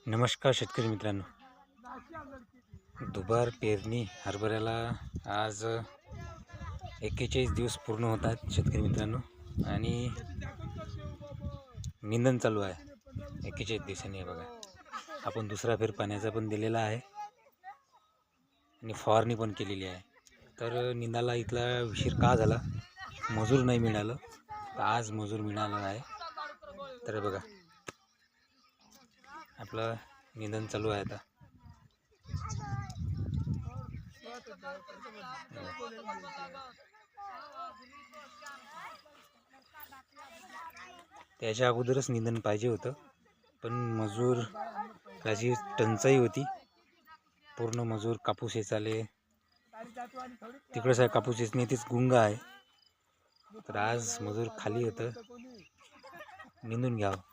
नमस्कार शेतकरी मित्रांनो, दुबार पेरणी हरभऱ्याला आज 41 दिवस पूर्ण होतात शेतकरी मित्रांनो, आणि निंदन चालू आहे 41 दिवसांनी. बघा, आपण दुसरा फेर पाण्याचा पण दिलेला आहे आणि फवारणी पण केलेली आहे. तर निंदाला इथला उशीर का झाला? मजूर नाही मिळालं, तर आज मजूर मिळाला आहे. तर बघा, आपलं निंदन चालू आहे आता. त्याच्या अगोदरच निंदन पाहिजे होतं, पण मजूर त्याची टंचाई होती. पूर्ण मजूर कापूस वेचाले तिकडंच आहे, कापूस वेचणे तेच गुंग आहे. तर आज मजूर खाली होतं, निंदून घ्यावं.